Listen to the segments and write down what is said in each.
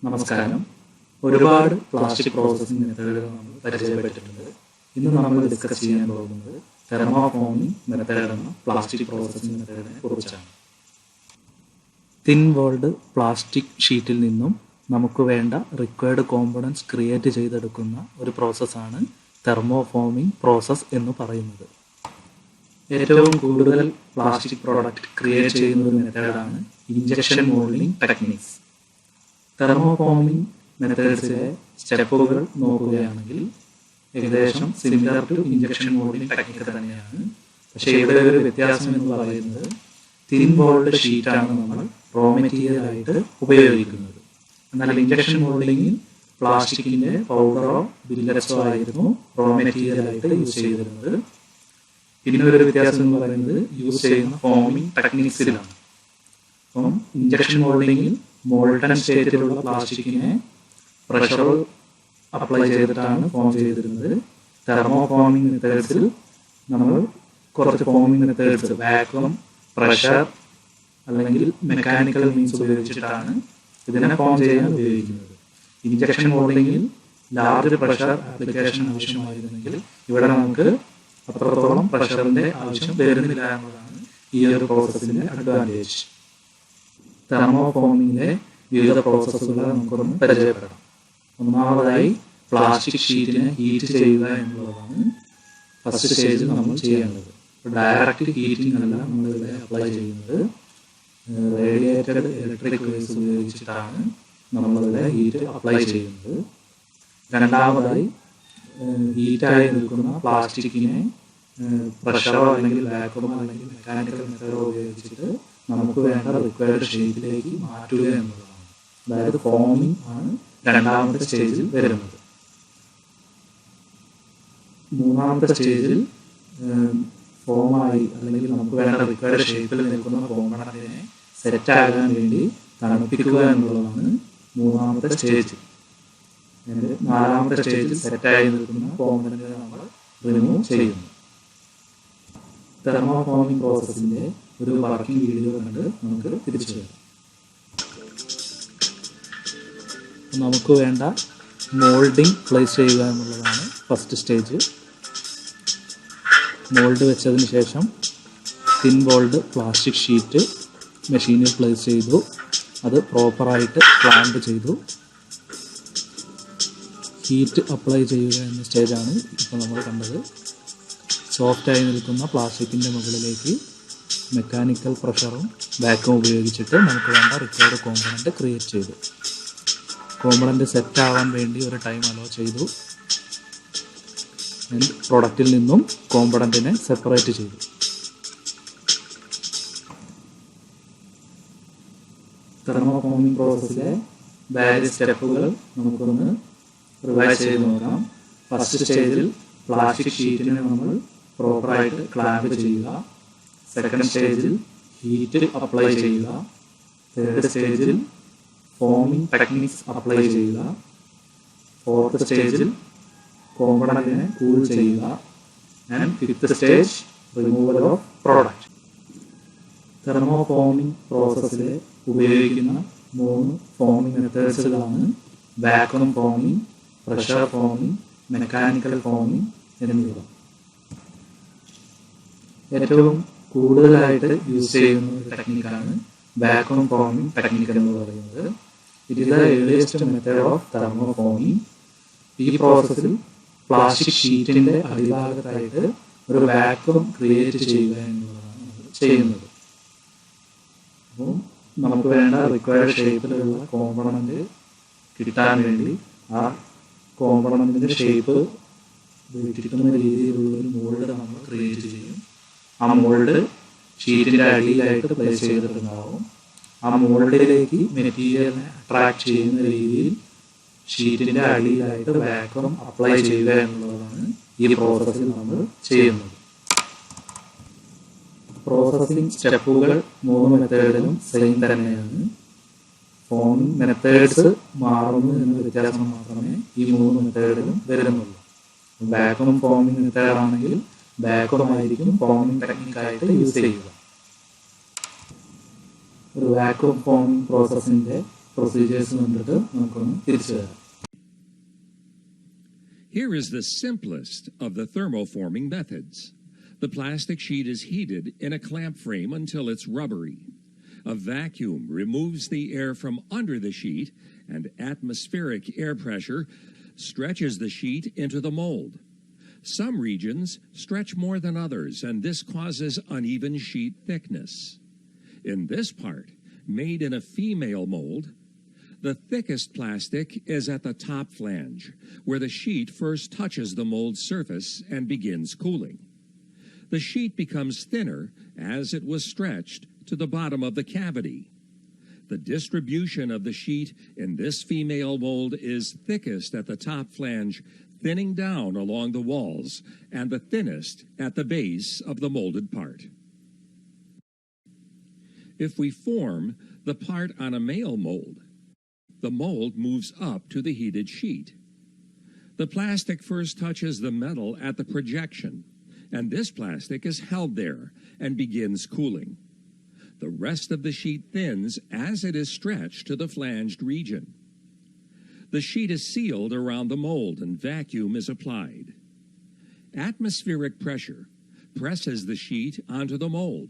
നമസ്കാരം. ഒരുപാട് plastic processing മെത്തേഡുകൾ നമ്മൾ പരിചയപ്പെട്ടിട്ടുണ്ട്. ഇന്ന് നമ്മൾ ഡിസ്കസ് ചെയ്യാൻ പോകുന്നത് തെർമോഫോമിംഗ് മെത്തേഡ് എന്ന പ്ലാസ്റ്റിക് പ്രോസസ്സിംഗ് മെത്തേഡിനെ കുറിച്ചാണ്. തിൻ വേൾഡ് പ്ലാസ്റ്റിക് ഷീറ്റിൽ നിന്നും നമുക്ക് വേണ്ട റിക്വയർഡ് കോമ്പണൻസ് ക്രിയേറ്റ് ചെയ്തെടുക്കുന്ന ഒരു പ്രോസസ്സാണ് തെർമോഫോമിംഗ് പ്രോസസ്സ് എന്ന് പറയുന്നത്. ഏറ്റവും കൂടുതൽ പ്ലാസ്റ്റിക് പ്രോഡക്റ്റ് ക്രിയേറ്റ് ചെയ്യുന്ന ഒരു മെത്തേഡാണ് ഇഞ്ചക്ഷൻ മോൾഡിംഗ് ടെക്നിക്സ്. തെർമോഫോമിംഗ് മെത്തേഡ്സിലെ സ്റ്റെപ്പുകൾ നോക്കുകയാണെങ്കിൽ ഏകദേശം similar to injection moulding technique തന്നെയാണ്. പക്ഷേ ഇവിടെ ഒരു വ്യത്യാസം എന്ന് പറയുന്നത് തിൻ വോൾഡ് ഷീറ്റാണ് നമ്മൾ റോ മെറ്റീരിയൽ ആയിട്ട് ഉപയോഗിക്കുന്നത്. എന്നാൽ ഇഞ്ചക്ഷൻ മോൾഡിങ്ങിൽ പ്ലാസ്റ്റിക്കിന്റെ പൗഡറോ ബില്ലറ്റ്സോ ആയിരുന്നു റോ മെറ്റീരിയൽ ആയിട്ട് യൂസ് ചെയ്തിരുന്നത്. പിന്നെ ഒരു വ്യത്യാസം എന്ന് പറയുന്നത് യൂസ് ചെയ്യുന്ന ഫോമിംഗ് ടെക്നിക്സിലാണ്. അപ്പം ഇഞ്ചക്ഷൻ മോൾഡിങ്ങിൽ മോൾട്ടൺ സ്റ്റേറ്റിലുള്ള പ്ലാസ്റ്റിക്കിനെ പ്രഷർ അപ്ലൈ ചെയ്തിട്ടാണ് ഫോം ചെയ്തിരുന്നത്. തെർമോഫോമിംഗ് മെത്തേഡ്സിൽ നമ്മൾ കുറച്ച് ഫോമിംഗ് മെത്തേഡ്സ് വാക്വം, പ്രഷർ അല്ലെങ്കിൽ മെക്കാനിക്കൽ മീൻസ് ഉപയോഗിച്ചിട്ടാണ് ഇതിനെ ഫോം ചെയ്യാൻ ഉപയോഗിക്കുന്നത്. ഇഞ്ചക്ഷൻ മോൾഡിങ്ങിൽ ലാർജ് പ്രഷർ ആപ്ലിക്കേഷൻ ആവശ്യമായിരുന്നെങ്കിൽ ഇവിടെ നമുക്ക് അത്രത്തോളം പ്രഷറിന്റെ ആവശ്യം വരുന്നില്ല എന്നതാണ് ഈ ഒരു പ്രോസസ്സിന്റെ അഡ്വാൻറ്റേജ്. തെർമോഫോമിങ്ങിലെ വിവിധ പ്രോസസ്സുകൾ നമുക്കൊന്ന് പരിചയപ്പെടാം. ഒന്നാമതായി പ്ലാസ്റ്റിക് ഷീറ്റിനെ ഹീറ്റ് ചെയ്യുക എന്നുള്ളതാണ് ഫസ്റ്റ് സ്റ്റേജിൽ നമ്മൾ ചെയ്യേണ്ടത്. ഡയറക്റ്റ് ഹീറ്റിംഗ് അല്ല നമ്മളിവിടെ അപ്ലൈ ചെയ്യുന്നത്. റേഡിയേറ്റഡ് ഇലക്ട്രിക് വേവ്സ് ഉപയോഗിച്ചിട്ടാണ് നമ്മളിവിടെ ഹീറ്റ് അപ്ലൈ ചെയ്യുന്നത്. രണ്ടാമതായി ഹീറ്റായി നിൽക്കുന്ന പ്ലാസ്റ്റിക്കിനെ പ്രഷറോ അല്ലെങ്കിൽ വാക്വമോ അല്ലെങ്കിൽ മെക്കാനിക്കൽ മെത്തേഡോ ഉപയോഗിച്ചിട്ട് നമുക്ക് വേണ്ട റിക്വയർഡ് ഷേപ്പിലേക്ക് മാറ്റുക എന്നുള്ളതാണ്. അതായത് ഫോമിംഗ് ആണ് രണ്ടാമത്തെ സ്റ്റേജിൽ വരുന്നത്. മൂന്നാമത്തെ സ്റ്റേജിൽ ഫോമായി അല്ലെങ്കിൽ നമുക്ക് വേണ്ട റിക്വയർഡ് ഷേപ്പിൽ നിൽക്കുന്ന കോമ്പണന്റിനെ സെറ്റ് ആകാൻ വേണ്ടി തണുപ്പിക്കുക എന്നുള്ളതാണ് മൂന്നാമത്തെ സ്റ്റേജ്. നാലാമത്തെ സ്റ്റേജിൽ സെറ്റായി നിൽക്കുന്ന കോമ്പണന്റിനെ നമ്മൾ റിമൂവ് ചെയ്യുന്നു. തെർമോഫോമിംഗ് പ്രോസസ്സിന്റെ ഒരു വർക്കിംഗ് വീഡിയോ കണ്ട് നമുക്ക് തിരിച്ചു വരാം. നമുക്ക് വേണ്ട മോൾഡിംഗ് പ്ലേസ് ചെയ്യുക എന്നുള്ളതാണ് ഫസ്റ്റ് സ്റ്റേജ്. മോൾഡ് വെച്ചതിന് ശേഷം തിൻ വോൾഡ് പ്ലാസ്റ്റിക് ഷീറ്റ് മെഷീനിൽ പ്ലേസ് ചെയ്തു. അത് പ്രോപ്പറായിട്ട് ക്ലാമ്പ് ചെയ്തു. ഹീറ്റ് അപ്ലൈ ചെയ്യുക എന്ന സ്റ്റേജാണ് ഇപ്പോൾ നമ്മൾ കണ്ടത്. സോഫ്റ്റായി നിൽക്കുന്ന പ്ലാസ്റ്റിക്കിൻ്റെ മുകളിലേക്ക് മെക്കാനിക്കൽ പ്രഷറും വാക്വം ഉപയോഗിച്ചിട്ട് നമുക്ക് വേണ്ട റിക്വയർഡ് കോമ്പണൻറ്റ് ക്രിയേറ്റ് ചെയ്തു. കോമ്പണൻറ്റ് സെറ്റ് ആവാൻ വേണ്ടി ഒരു ടൈം അലോ ചെയ്തു. പ്രൊഡക്റ്റിൽ നിന്നും കോമ്പണൻറ്റിനെ സെപ്പറേറ്റ് ചെയ്തു. തെർമോഫോമിംഗ് പ്രോസസ്സിലെ വാരിയസ് സ്റ്റെപ്പുകൾ നമുക്കൊന്ന് റിവൈസ് ചെയ്ത് നോക്കാം. ഫസ്റ്റ് സ്റ്റേജിൽ പ്ലാസ്റ്റിക് ഷീറ്റിനെ നമ്മൾ പ്രോപ്പറായിട്ട് ക്ലാമ്പ് ചെയ്യുക. സെക്കൻഡ് സ്റ്റേജിൽ ഹീറ്റ് അപ്ലൈ ചെയ്യുക. തേർഡ് സ്റ്റേജിൽ ഫോമിംഗ് ടെക്നിക്സ് അപ്ലൈ ചെയ്യുക. ഫോർത്ത് സ്റ്റേജിൽ കോമ്പണന്റിനെ കൂൾ ചെയ്യുക. And fifth stage removal of product. Thermoforming പ്രോസസ്സിൽ ഉപയോഗിക്കുന്ന 3 ഫോമിംഗ് മെത്തേഡ്സുകളാണ് vacuum forming, pressure forming, mechanical forming എന്നിവ. ഏറ്റവും കൂടുതലായിട്ട് യൂസ് ചെയ്യുന്ന ഒരു ടെക്നിക്കാണ് വാക്വം ഫോമിംഗ് ടെക്നിക്ക് എന്ന് പറയുന്നത്. It is the earliest method of thermoforming. ഈ പ്രോസസ്സിൽ പ്ലാസ്റ്റിക് ഷീറ്റിന്റെ അടിഭാഗത്തായിട്ട് ഒരു വാക്വം ക്രിയേറ്റ് ചെയ്യുക എന്നുള്ളതാണ് ചെയ്യുന്നത്. അപ്പോൾ നമുക്ക് വേണ്ട റിക്വയർഡ് ഷേപ്പിലുള്ള കോമ്പണന്റ് കിട്ടാൻ വേണ്ടി ആ കോമ്പണന്റിന്റെ ഷേപ്പ് കിട്ടുന്ന രീതിയിലുള്ള ഒരു മോൾഡ് നമ്മൾ ക്രിയേറ്റ് ചെയ്യും. ആ മോൾഡ് ഷീറ്റിന്റെ അടിയിലായിട്ട് പ്ലേസ് ചെയ്തിട്ടുണ്ടാവും. ആ മോൾഡിലേക്ക് മെറ്റീരിയലിനെ അട്രാക്ട് ചെയ്യുന്ന രീതിയിൽ ഷീറ്റിന്റെ അടിയിലായിട്ട് വാക്വം അപ്ലൈ ചെയ്യുക എന്നുള്ളതാണ് ഈ പ്രോസസ്സിൽ നമ്മൾ ചെയ്യുന്നത്. പ്രോസസ്സിംഗ് സ്റ്റെപ്പുകൾ 3 മെത്തേഡിലും സെയിം തന്നെയാണ്. ഫോമിംഗ് മെത്തേഡ്സ് മാറുന്നു എന്ന വ്യത്യാസം മാത്രമേ ഈ 3 മെത്തേഡിലും വരുന്നുള്ളൂ. വാക്വം ഫോമിംഗ് മെത്തേഡ് ആണെങ്കിൽ വാക്വം ആയിരിക്കും ഫോമിംഗ് ടെക്നിക്കായിട്ട് യൂസ് ചെയ്യുക. ഒരു വാക്വം ഫോമിംഗ് പ്രോസസ്സിന്റെ പ്രൊസീജിയേഴ്സ് കണ്ടിട്ട് നമുക്കൊന്ന് തിരിച്ചു വരാം. Here is the simplest of the thermoforming methods. The plastic sheet is heated in a clamp frame until it's rubbery. A vacuum removes the air from under the sheet, and atmospheric air pressure stretches the sheet into the mold. Some regions stretch more than others, and this causes uneven sheet thickness. In this part, made in a female mold, the thickest plastic is at the top flange, where the sheet first touches the mold surface and begins cooling. The sheet becomes thinner as it was stretched to the bottom of the cavity. The distribution of the sheet in this female mold is thickest at the top flange, thinning down along the walls, and the thinnest at the base of the molded part. If we form the part on a male mold, the mold moves up to the heated sheet. The plastic first touches the metal at the projection, and this plastic is held there and begins cooling. The rest of the sheet thins as it is stretched to the flanged region. The sheet is sealed around the mold and vacuum is applied. Atmospheric pressure presses the sheet onto the mold.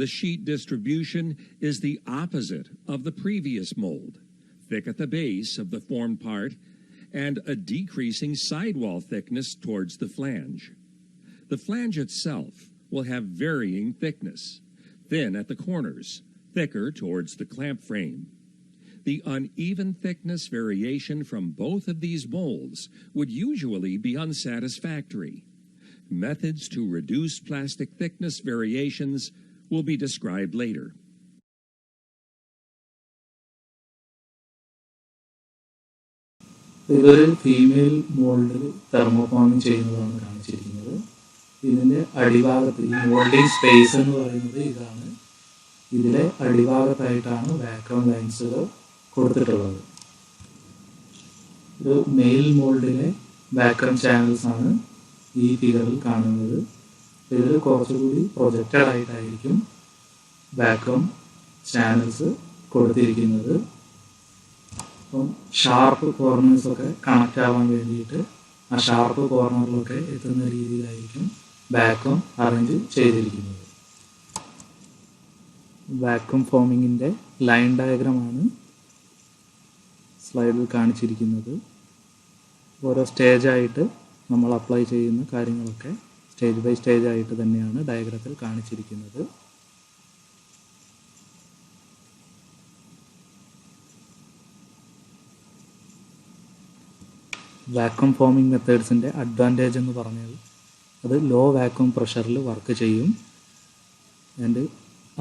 The sheet distribution is the opposite of the previous mold, thick at the base of the formed part and a decreasing sidewall thickness towards the flange. The flange itself will have varying thickness, thin at the corners, thicker towards the clamp frame. The uneven thickness variation from both of these molds would usually be unsatisfactory. Methods to reduce plastic thickness variations will be described later. ഇതൊരു female മോൾഡിൽ തെർമോഫോമിംഗ് ചെയ്യുന്നതാണ് കാണിച്ചിരിക്കുന്നത്. ഇതിൻ്റെ അടിഭാഗത്ത് ഈ moulding space എന്ന് പറയുന്നത് ഇതാണ്. ഇതിലെ അടിഭാഗത്തായിട്ടാണ് വാക്വം ലൈൻസുകൾ കൊടുത്തിട്ടുള്ളത്. ഇത് മെയിൽ മോൾഡിലെ വാക്വം ചാനൽസ് ആണ് ഈ ഫിഗറിൽ കാണുന്നത്. ഇതിൽ കുറച്ചുകൂടി പ്രൊജക്റ്റഡ് ആയിട്ടായിരിക്കും വാക്വം ചാനൽസ് കൊടുത്തിരിക്കുന്നത്. അപ്പം ഷാർപ്പ് കോർണേഴ്സൊക്കെ കണക്റ്റ് ആവാൻ വേണ്ടിയിട്ട് ആ ഷാർപ്പ് കോർണറിലൊക്കെ എത്തുന്ന രീതിയിലായിരിക്കും വാക്വം അറേഞ്ച് ചെയ്തിരിക്കുന്നത്. വാക്വം ഫോമിങ്ങിൻ്റെ ലൈൻ ഡയഗ്രമാണ് സ്ലൈഡിൽ കാണിച്ചിരിക്കുന്നത്. ഓരോ സ്റ്റേജായിട്ട് നമ്മൾ അപ്ലൈ ചെയ്യുന്ന കാര്യങ്ങളൊക്കെ സ്റ്റേജ് ബൈ സ്റ്റേജ് ആയിട്ട് തന്നെയാണ് ഡയഗ്രത്തിൽ കാണിച്ചിരിക്കുന്നത്. വാക്വം ഫോമിംഗ് മെത്തേഡ്സിൻ്റെ അഡ്വാൻറ്റേജ് എന്ന് പറഞ്ഞാൽ അത് ലോ വാക്വം പ്രഷറിൽ വർക്ക് ചെയ്യും ആൻഡ്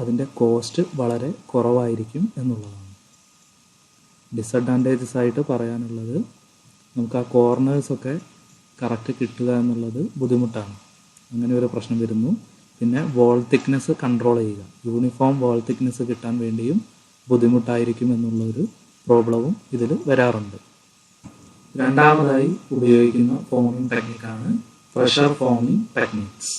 അതിൻ്റെ കോസ്റ്റ് വളരെ കുറവായിരിക്കും എന്നുള്ളതാണ്. ഡിസഡ്വാൻറ്റേജസ് ആയിട്ട് പറയാനുള്ളത് നമുക്ക് ആ കോർണേഴ്സൊക്കെ കറക്റ്റ് കിട്ടുക എന്നുള്ളത് ബുദ്ധിമുട്ടാണ്. അങ്ങനെ ഒരു പ്രശ്നം വരുന്നു. പിന്നെ വോൾ തിക്നെസ് കൺട്രോൾ ചെയ്യുക, യൂണിഫോം വോൾ തിക്നെസ് കിട്ടാൻ വേണ്ടിയും ബുദ്ധിമുട്ടായിരിക്കും എന്നുള്ളൊരു പ്രോബ്ലവും ഇതിൽ വരാറുണ്ട്. രണ്ടാമതായി ഉപയോഗിക്കുന്ന ഫോമിംഗ് ടെക്നിക്കാണ് pressure forming techniques.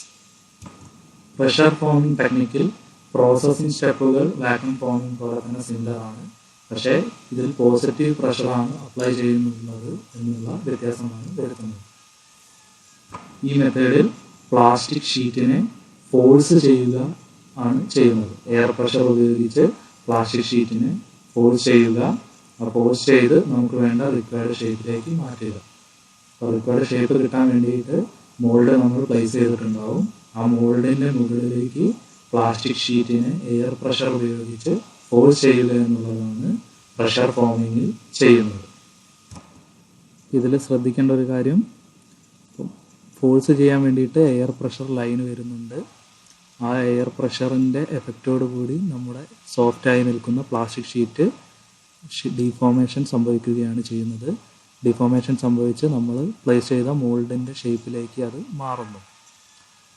Pressure forming ടെക്നിക്കിൽ പ്രോസസ്സിംഗ് സ്റ്റെപ്പുകൾ വാക്വം ഫോമിംഗ് പോലെ തന്നെ സിമിലർ ആണ്. പക്ഷേ ഇതിൽ പോസിറ്റീവ് പ്രഷറാണ് അപ്ലൈ ചെയ്യുന്നത് എന്നുള്ള വ്യത്യാസമാണ് വരുത്തുന്നത്. ഈ മെത്തേഡിൽ പ്ലാസ്റ്റിക് ഷീറ്റിനെ ഫോഴ്സ് ചെയ്യുക ആണ് ചെയ്യുന്നത്. എയർ പ്രഷർ ഉപയോഗിച്ച് പ്ലാസ്റ്റിക് ഷീറ്റിനെ ഫോഴ്സ് ചെയ്യുക. ഫോഴ്സ് ചെയ്ത് നമുക്ക് വേണ്ട റിക്വയർഡ് ഷേപ്പിലേക്ക് മാറ്റുക. അപ്പോൾ റിക്വയർഡ് ഷേപ്പ് കിട്ടാൻ വേണ്ടിയിട്ട് മോൾഡ് നമ്മൾ പ്ലേസ് ചെയ്തിട്ടുണ്ടാവും. ആ മോൾഡിൻ്റെ മുകളിലേക്ക് പ്ലാസ്റ്റിക് ഷീറ്റിനെ എയർ പ്രഷർ ഉപയോഗിച്ച് ഫോഴ്സ് ചെയ്യുക എന്നുള്ളതാണ് പ്രഷർ ഫോമിങ്ങിൽ ചെയ്യുന്നത്. ഇതിൽ ശ്രദ്ധിക്കേണ്ട ഒരു കാര്യം, ഫോഴ്സ് ചെയ്യാൻ വേണ്ടിയിട്ട് എയർ പ്രഷർ ലൈൻ വരുന്നുണ്ട്. ആ എയർ പ്രഷറിൻ്റെ എഫക്റ്റോട് കൂടി നമ്മുടെ സോഫ്റ്റായി നിൽക്കുന്ന പ്ലാസ്റ്റിക് ഷീറ്റ് ഡീഫോമേഷൻ സംഭവിക്കുകയാണ് ചെയ്യുന്നത്. ഡിഫോമേഷൻ സംഭവിച്ച് നമ്മൾ പ്ലേസ് ചെയ്ത മോൾഡിൻ്റെ ഷേപ്പിലേക്ക് അത് മാറുന്നു.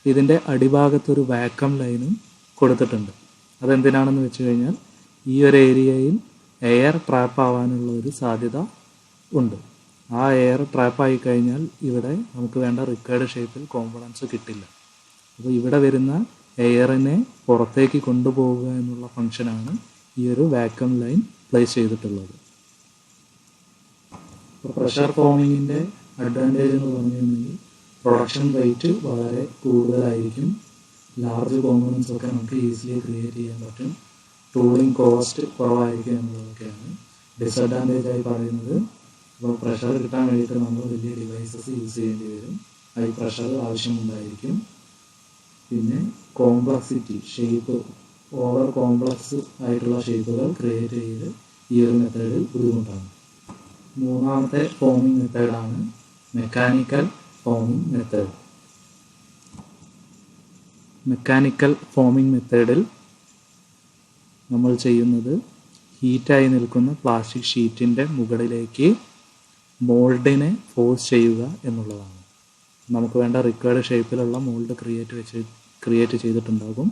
ഇതിൻ്റെ അടിഭാഗത്തൊരു വാക്വം ലൈനും കൊടുത്തിട്ടുണ്ട്. അതെന്തിനാണെന്ന് വെച്ച് കഴിഞ്ഞാൽ ഈ ഒരു ഏരിയയിൽ എയർ ട്രാപ്പ് ആവാനുള്ള ഒരു സാധ്യത ഉണ്ട്. ആ എയർ ട്രാപ്പായി കഴിഞ്ഞാൽ ഇവിടെ നമുക്ക് വേണ്ട റിക്വയർഡ് ഷേപ്പിൽ കോമ്പണൻസ് കിട്ടില്ല. അപ്പോൾ ഇവിടെ വരുന്ന എയറിനെ പുറത്തേക്ക് കൊണ്ടുപോവുക എന്നുള്ള ഫംഗ്ഷനാണ് ഈ ഒരു വാക്വം ലൈൻ പ്ലേസ് ചെയ്തിട്ടുള്ളത്. ഇപ്പോൾ പ്രഷർ ഫോമിങ്ങിൻ്റെ അഡ്വാൻറ്റേജ് എന്ന് പറഞ്ഞിട്ടുണ്ടെങ്കിൽ പ്രൊഡക്ഷൻ റേറ്റ് വളരെ കൂടുതലായിരിക്കും. ലാർജ് കോമ്പണൻസ് ഒക്കെ നമുക്ക് ഈസിലി ക്രിയേറ്റ് ചെയ്യാൻ പറ്റും. ടൂളിംഗ് കോസ്റ്റ് കുറവായിരിക്കും എന്നുള്ളതൊക്കെയാണ്. ഡിസഡ്വാൻറ്റേജായി പറയുന്നത് ഇപ്പോൾ പ്രഷർ കിട്ടാൻ വേണ്ടിയിട്ട് നമ്മൾ വലിയ ഡിവൈസസ് യൂസ് ചെയ്യേണ്ടി വരും. ഹൈ പ്രഷർ ആവശ്യമുണ്ടായിരിക്കും. പിന്നെ കോംപ്ലക്സിറ്റി, ഷേപ്പ് ഓവർ കോംപ്ലക്സ് ആയിട്ടുള്ള ഷേപ്പുകൾ ക്രിയേറ്റ് ചെയ്ത് ഈ ഒരു മെത്തേഡ് ബുദ്ധിമുട്ടാണ്. മൂന്നാമത്തെ ഫോമിംഗ് മെത്തേഡാണ് mechanical forming method. Mechanical forming മെത്തേഡിൽ നമ്മൾ ചെയ്യുന്നത് ഹീറ്റായി നിൽക്കുന്ന പ്ലാസ്റ്റിക് ഷീറ്റിൻ്റെ മുകളിലേക്ക് മോൾഡിനെ ഫോഴ്സ് ചെയ്യുക എന്നുള്ളതാണ്. നമുക്ക് വേണ്ട റിക്വയർഡ് ഷേപ്പിലുള്ള മോൾഡ് ക്രിയേറ്റ് ചെയ്തിട്ടുണ്ടാകും.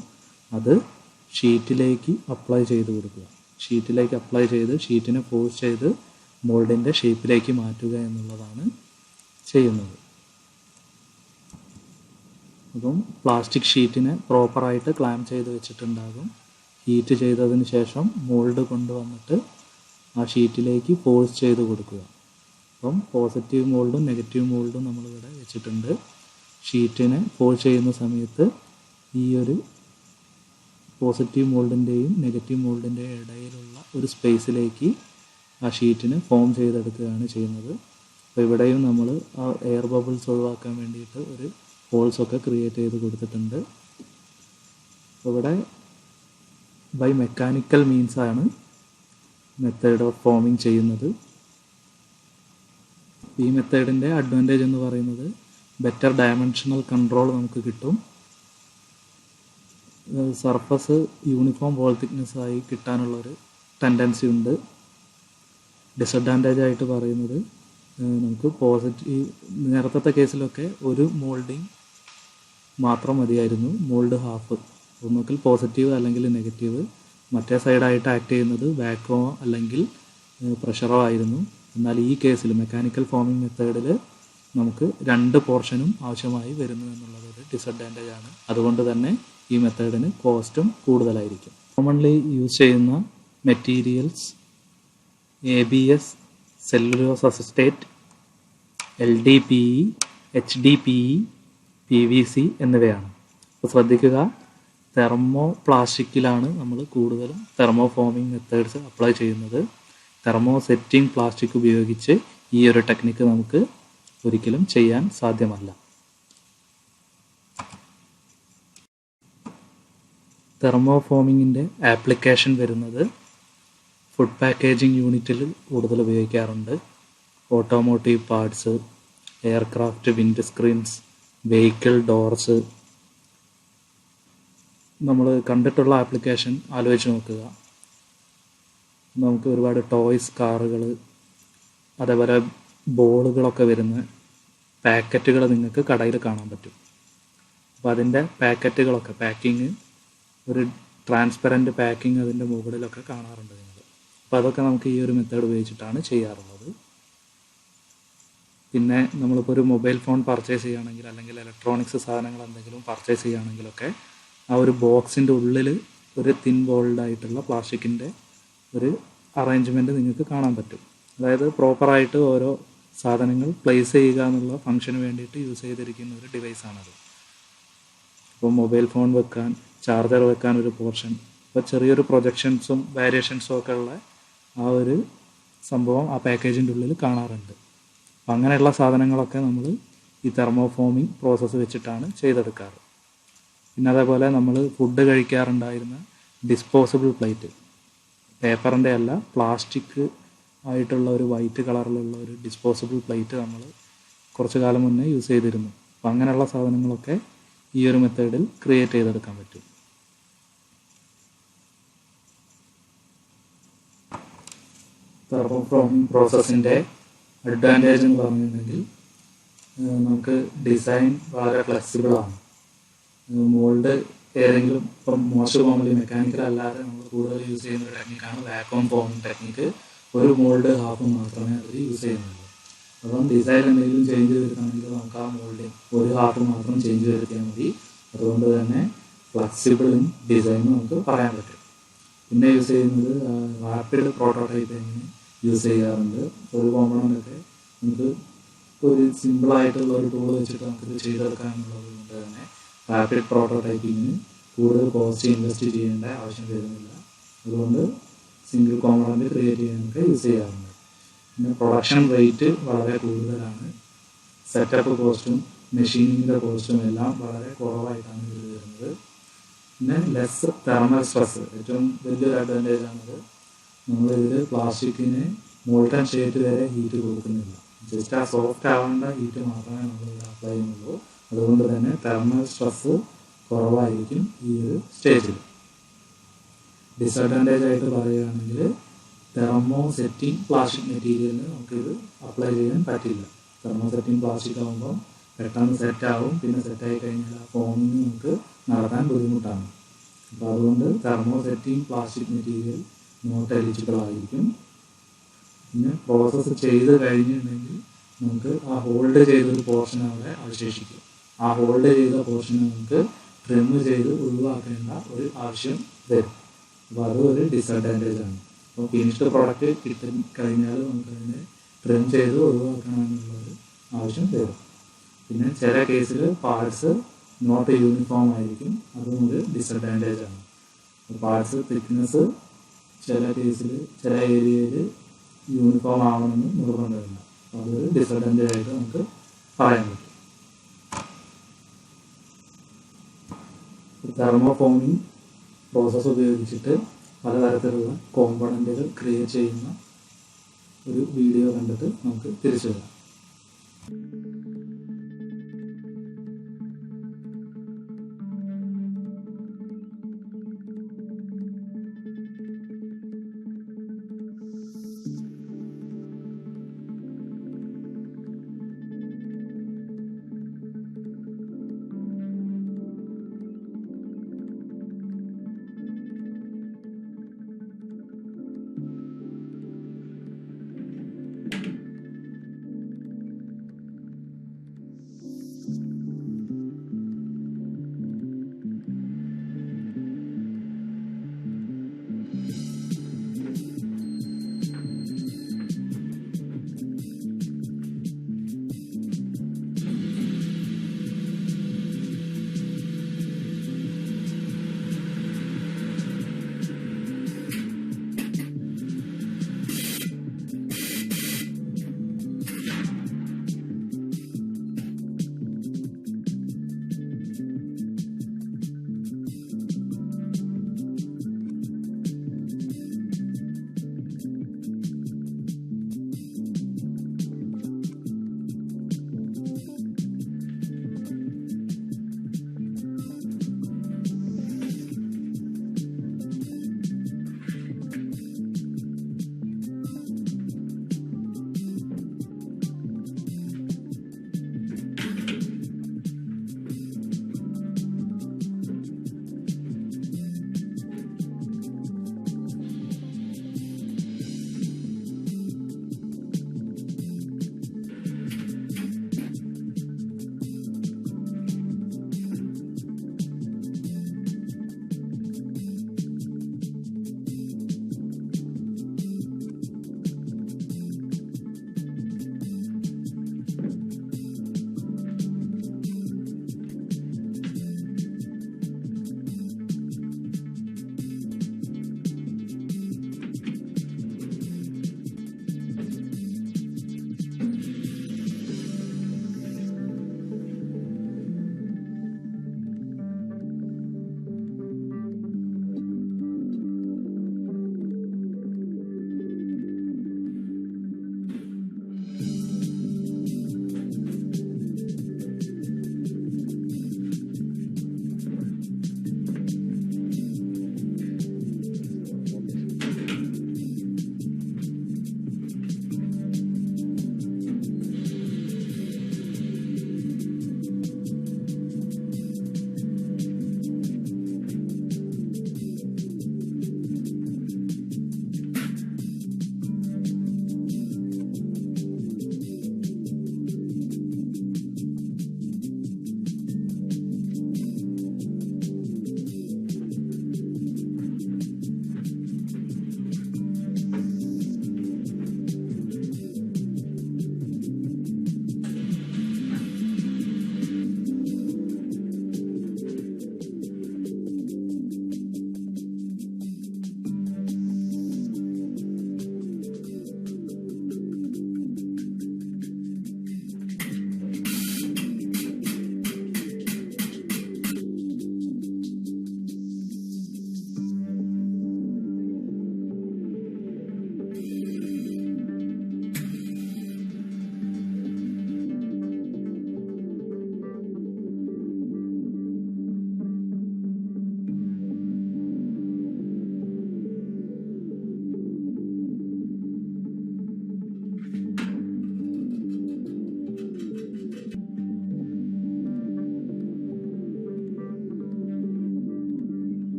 അത് ഷീറ്റിലേക്ക് അപ്ലൈ ചെയ്ത് കൊടുക്കുക. ഷീറ്റിലേക്ക് അപ്ലൈ ചെയ്ത് ഷീറ്റിനെ ഫോഴ്സ് ചെയ്ത് മോൾഡിൻ്റെ ഷേപ്പിലേക്ക് മാറ്റുക എന്നുള്ളതാണ് ചെയ്യുന്നത്. അപ്പം പ്ലാസ്റ്റിക് ഷീറ്റിനെ പ്രോപ്പറായിട്ട് ക്ലാം ചെയ്ത് വെച്ചിട്ടുണ്ടാകും. ഹീറ്റ് ചെയ്തതിന് ശേഷം മോൾഡ് കൊണ്ടുവന്നിട്ട് ആ ഷീറ്റിലേക്ക് ഫോഴ്സ് ചെയ്ത് കൊടുക്കുക. അപ്പം പോസിറ്റീവ് മോൾഡും നെഗറ്റീവ് മോൾഡും നമ്മളിവിടെ വെച്ചിട്ടുണ്ട്. ഷീറ്റിനെ ഫോഴ്സ് ചെയ്യുന്ന സമയത്ത് ഈ ഒരു പോസിറ്റീവ് മോൾഡിൻ്റെയും നെഗറ്റീവ് മോൾഡിൻ്റെയും ഇടയിലുള്ള ഒരു സ്പേസിലേക്ക് ആ ഷീറ്റിനെ ഫോം ചെയ്തെടുക്കുകയാണ് ചെയ്യുന്നത്. അപ്പോൾ ഇവിടെയും നമ്മൾ ആ എയർ ബബിൾസ് ഒഴിവാക്കാൻ വേണ്ടിയിട്ട് ഒരു ഹോൾസൊക്കെ ക്രിയേറ്റ് ചെയ്ത് കൊടുത്തിട്ടുണ്ട്. ഇവിടെ ബൈ മെക്കാനിക്കൽ മീൻസാണ് മെത്തേഡ് ഓഫ് ഫോമിങ് ചെയ്യുന്നത്. ഈ മെത്തേഡിൻ്റെ അഡ്വാൻറ്റേജ് എന്ന് പറയുന്നത് ബെറ്റർ ഡയമെൻഷണൽ കൺട്രോൾ നമുക്ക് കിട്ടും. സർഫസ് യൂണിഫോം വോൾ തിക്നെസ് ആയി കിട്ടാനുള്ളൊരു ടെൻഡൻസി ഉണ്ട്. ഡിസഡ്വാൻറ്റേജ് ആയിട്ട് പറയുന്നത് നമുക്ക് നേരത്തെ കേസിലൊക്കെ ഒരു മോൾഡിങ് മാത്രം മതിയായിരുന്നു. മോൾഡ് ഹാഫ്, ഒന്നുകിൽ പോസിറ്റീവ് അല്ലെങ്കിൽ നെഗറ്റീവ്. മറ്റേ സൈഡായിട്ട് ആക്ട് ചെയ്യുന്നത് വാക്വമോ അല്ലെങ്കിൽ പ്രഷറോ ആയിരുന്നു. എന്നാൽ ഈ കേസിൽ മെക്കാനിക്കൽ ഫോമിംഗ് മെത്തേഡിൽ നമുക്ക് 2 പോർഷനും ആവശ്യമായി വരുന്നു എന്നുള്ളതൊരു ഡിസഡ്വാൻറ്റേജ് ആണ്. അതുകൊണ്ട് തന്നെ ഈ മെത്തേഡിന് കോസ്റ്റും കൂടുതലായിരിക്കും. കോമൺലി യൂസ് ചെയ്യുന്ന materials ABS, cellulose acetate, LDPE, HDPE, PVC എന്നിവയാണ്. അപ്പോൾ ശ്രദ്ധിക്കുക, തെർമോ പ്ലാസ്റ്റിക്കിലാണ് നമ്മൾ കൂടുതലും തെർമോ ഫോമിംഗ് മെത്തേഡ്സ് അപ്ലൈ ചെയ്യുന്നത്. തെർമോ സെറ്റിംഗ് പ്ലാസ്റ്റിക് ഉപയോഗിച്ച് ഈ ഒരു ടെക്നിക്ക് നമുക്ക് ഒരിക്കലും ചെയ്യാൻ സാധ്യമല്ല. തെർമോ ഫോമിങ്ങിൻ്റെ ആപ്ലിക്കേഷൻ വരുന്നത് ഫുഡ് പാക്കേജിംഗ് യൂണിറ്റിൽ കൂടുതൽ ഉപയോഗിക്കാറുണ്ട്. Automotive parts, aircraft wind screens, vehicle doors. നമ്മൾ കണ്ടിട്ടുള്ള ആപ്ലിക്കേഷൻ ആലോചിച്ച് നോക്കുക. നമുക്ക് ഒരുപാട് ടോയ്സ്, കാറുകൾ, അതേപോലെ ബോളുകളൊക്കെ വരുന്ന പാക്കറ്റുകൾ നിങ്ങൾക്ക് കടയിൽ കാണാൻ പറ്റും. അപ്പോൾ അതിൻ്റെ പാക്കറ്റുകളൊക്കെ പാക്കിങ്, ഒരു ട്രാൻസ്പെറൻറ്റ് പാക്കിങ് അതിൻ്റെ മുകളിലൊക്കെ കാണാറുണ്ട് നിങ്ങൾ. അപ്പോൾ അതൊക്കെ നമുക്ക് ഈ ഒരു മെത്തേഡ് ഉപയോഗിച്ചിട്ടാണ് ചെയ്യാറുള്ളത്. പിന്നെ നമ്മളിപ്പോൾ ഒരു മൊബൈൽ ഫോൺ പർച്ചേസ് ചെയ്യുകയാണെങ്കിൽ അല്ലെങ്കിൽ ഇലക്ട്രോണിക്സ് സാധനങ്ങൾ എന്തെങ്കിലും പർച്ചേസ് ചെയ്യുകയാണെങ്കിലൊക്കെ ആ ഒരു ബോക്സിൻ്റെ ഉള്ളിൽ ഒരു തിൻ വോൾഡായിട്ടുള്ള പ്ലാസ്റ്റിക്കിൻ്റെ ഒരു അറേഞ്ച്മെൻറ്റ് നിങ്ങൾക്ക് കാണാൻ പറ്റും. അതായത് പ്രോപ്പറായിട്ട് ഓരോ സാധനങ്ങൾ പ്ലേസ് ചെയ്യുക എന്നുള്ള ഫംഗ്ഷന് വേണ്ടിയിട്ട് യൂസ് ചെയ്തിരിക്കുന്ന ഒരു ഡിവൈസാണത്. ഇപ്പോൾ മൊബൈൽ ഫോൺ വെക്കാൻ, ചാർജർ വെക്കാൻ ഒരു പോർഷൻ, ഇപ്പോൾ ചെറിയൊരു പ്രൊജക്ഷൻസും വേരിയേഷൻസും ഒക്കെ ഉള്ള ആ ഒരു സംഭവം ആ പാക്കേജിൻ്റെ ഉള്ളിൽ കാണാറുണ്ട്. അപ്പം അങ്ങനെയുള്ള സാധനങ്ങളൊക്കെ നമ്മൾ ഈ തെർമോഫോമിംഗ് പ്രോസസ്സ് വെച്ചിട്ടാണ് ചെയ്തെടുക്കാറ്. പിന്നെ അതേപോലെ നമ്മൾ ഫുഡ് കഴിക്കാറുണ്ടായിരുന്ന ഡിസ്പോസിബിൾ പ്ലേറ്റ്, പേപ്പറിൻ്റെ അല്ല പ്ലാസ്റ്റിക് ആയിട്ടുള്ള ഒരു വൈറ്റ് കളറിലുള്ള ഒരു ഡിസ്പോസിബിൾ പ്ലേറ്റ് നമ്മൾ കുറച്ച് കാലം മുന്നേ യൂസ് ചെയ്തിരുന്നു. അപ്പം അങ്ങനെയുള്ള സാധനങ്ങളൊക്കെ ഈ ഒരു മെത്തേഡിൽ ക്രിയേറ്റ് ചെയ്തെടുക്കാൻ പറ്റും. തെർമോഫോമിംഗ് പ്രോസസ്സിൻ്റെ അഡ്വാൻറ്റേജ് എന്ന് പറഞ്ഞിട്ടുണ്ടെങ്കിൽ നമുക്ക് ഡിസൈൻ വളരെ ഫ്ലെക്സിബിളാണ്. മോൾഡ് ഏതെങ്കിലും ഇപ്പം മോസ്റ്റ് കോമൺലി മെക്കാനിക്കൽ അല്ലാതെ നമ്മൾ കൂടുതൽ യൂസ് ചെയ്യുന്ന ഒരു ടെക്നിക്കാണ് വാക്വം ഫോമിംഗ് ടെക്നിക്ക്. ഒരു മോൾഡ് ഹാഫ് മാത്രമേ അതിൽ യൂസ് ചെയ്യുന്നുള്ളൂ. അപ്പം ഡിസൈൻ എന്തെങ്കിലും ചേഞ്ച് വരുത്തണമെങ്കിൽ നമുക്ക് ആ മോൾഡിൽ ഒരു ഹാഫ് മാത്രം ചേഞ്ച് വരുത്തിയാൽ മതി. അതുകൊണ്ട് തന്നെ ഫ്ലെക്സിബിൾ ഇൻ ഡിസൈൻ നമുക്ക് പറയാൻ പറ്റും. പിന്നെ യൂസ് ചെയ്യുന്നത് റാപ്പിഡ് പ്രോട്ടോടൈപ്പിങ്ങിന് യൂസ് ചെയ്യാറുണ്ട്. ഒരു കോമ്പണൻ്റൊക്കെ നമുക്ക് ഒരു സിമ്പിളായിട്ടുള്ള ഒരു ടൂൾ വെച്ചിട്ട് നമുക്കിത് ചെയ്തെടുക്കാനുള്ളത് കൊണ്ട് തന്നെ റാപ്പിഡ് പ്രോട്ടോടൈപ്പിങ്ങിന് കൂടുതൽ കോസ്റ്റ് ഇൻവെസ്റ്റ് ചെയ്യേണ്ട ആവശ്യം വരുന്നില്ല. അതുകൊണ്ട് സിംഗിൾ കോമ്പണൻ്റ് ക്രിയേറ്റ് ചെയ്യാനൊക്കെ യൂസ് ചെയ്യാറുണ്ട്. പിന്നെ പ്രൊഡക്ഷൻ റേറ്റ് വളരെ കൂടുതലാണ്. സെറ്റപ്പ് കോസ്റ്റും മെഷീനിങ്ങിൻ്റെ കോസ്റ്റും എല്ലാം വളരെ കുറവായിട്ടാണ് ഇത് വരുന്നത്. പിന്നെ ലെസ് തെർമൽ സ്ട്രെസ് ഏറ്റവും വലിയൊരു അഡ്വാൻറ്റേജ് ആണത്. നമ്മളിതിൽ പ്ലാസ്റ്റിക്കിന് മോൾട്ടൺ സ്റ്റേറ്റ് വരെ ഹീറ്റ് കൊടുക്കുന്നില്ല. ജസ്റ്റ് ആ സോഫ്റ്റ് ആവേണ്ട ഹീറ്റ് മാത്രമേ നമ്മളിത് അപ്ലൈ ചെയ്യുന്നുള്ളൂ. അതുകൊണ്ട് തന്നെ തെർമൽ സ്ട്രെസ് കുറവായിരിക്കും ഈ ഒരു സ്റ്റേജിൽ. ഡിസഡ്വാൻറ്റേജ് ആയിട്ട് പറയുകയാണെങ്കിൽ തെർമോ സെറ്റിംഗ് പ്ലാസ്റ്റിക് മെറ്റീരിയലിന് നമുക്കിത് അപ്ലൈ ചെയ്യാൻ പറ്റില്ല. തെർമോ സെറ്റിംഗ് പ്ലാസ്റ്റിക് ആകുമ്പോൾ പെട്ടെന്ന് സെറ്റാവും. പിന്നെ സെറ്റായി കഴിഞ്ഞാൽ ആ ഫോമിങ് നമുക്ക് നടത്താൻ ബുദ്ധിമുട്ടാണ്. അപ്പോൾ അതുകൊണ്ട് thermo setting plastic material not eligible ആയിരിക്കും. പിന്നെ പ്രോസസ്സ് ചെയ്ത് കഴിഞ്ഞിട്ടുണ്ടെങ്കിൽ നമുക്ക് ആ ഹോൾഡ് ചെയ്തൊരു പോർഷൻ അവിടെ അവശേഷിക്കും. ആ ഹോൾഡ് ചെയ്ത പോർഷൻ നമുക്ക് ട്രിം ചെയ്ത് ഒഴിവാക്കേണ്ട ഒരു ആവശ്യം വരും. അപ്പോൾ അത് ഒരു ഡിസഡ്വാൻറ്റേജ് ആണ്. അപ്പോൾ ഫിനിഷ്ഡ് പ്രോഡക്റ്റ് കിട്ടി കഴിഞ്ഞാൽ നമുക്കതിനെ ട്രിം ചെയ്ത് ഒഴിവാക്കണമെന്നുള്ളൊരു ആവശ്യം വരും. പിന്നെ ചില കേസിൽ പാർട്സ് നോട്ട് യൂണിഫോം ആയിരിക്കും. അതും ഒരു ഡിസഡ്വാൻറ്റേജ് ആണ്. പാർട്സ് തിക്നെസ് ചില കേസിൽ ചില ഏരിയയിൽ യൂണിഫോം ആവണമെന്ന് നിർബന്ധമില്ല. അപ്പോൾ അതൊരു ഡിസഡ്വാൻറ്റേജ് ആയിട്ട് നമുക്ക് പറയാൻ പറ്റും. തെർമോഫോമിംഗ് പ്രോസസ്സ് ഉപയോഗിച്ചിട്ട് പലതരത്തിലുള്ള കോമ്പണൻറ്റുകൾ ക്രിയേറ്റ് ചെയ്യുന്ന ഒരു വീഡിയോ കണ്ടിട്ട് നമുക്ക് തിരിച്ചു വരാം.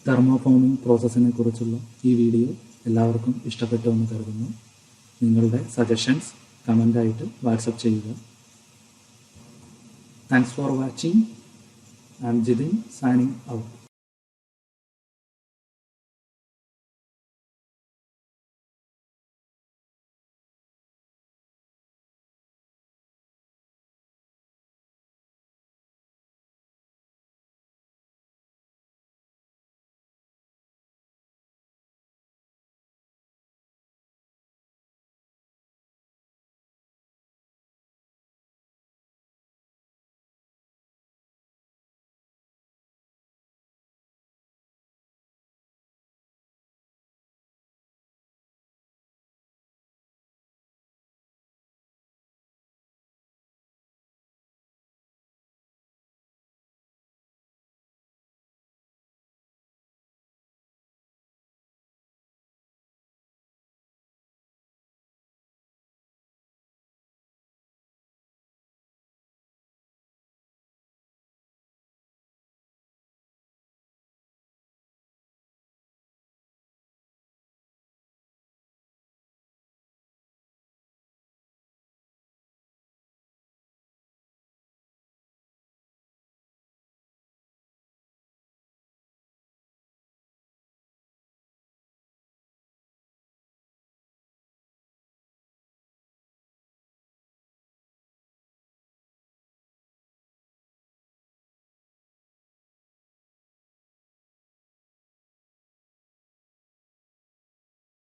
തെർമോഫോമിംഗ് പ്രോസസ്സിനെ കുറിച്ചുള്ള ഈ വീഡിയോ എല്ലാവർക്കും ഇഷ്ടപ്പെട്ടു എന്ന് കരുതുന്നു. നിങ്ങളുടെ സജഷൻസ് കമൻ്റായിട്ട് വാട്സപ്പ് ചെയ്യുക. Thanks for watching. I am Jithin, signing out.